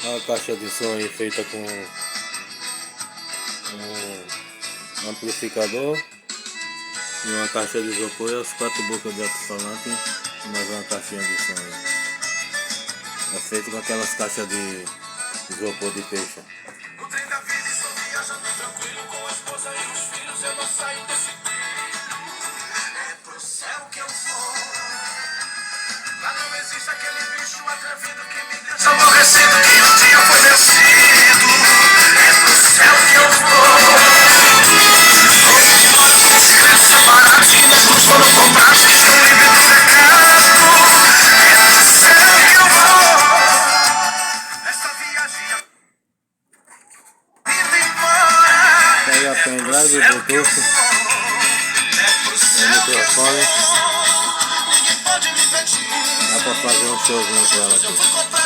Uma caixa de som aí feita com um amplificador e uma caixa de isopor e as 4 bocas de alto-falante e mais uma caixinha de som aí. É feito com aquelas caixas de isopor de peixe. No trem da vida estou viajando tranquilo com a esposa e os filhos, eu não saio desse trilho. É pro céu que eu vou. Lá não existe aquele bicho atrevido que me deixa aborrecido, que um dia foi vencido. É pro céu que eu vou. Embora com segurança barata, os foram comprados, estou livre do pecado. É pro céu que eu vou. Essa viagem indo embora. Pega a pendrive, o Bluetooth, o microfone. Dá pra fazer um showzinho com ela aqui.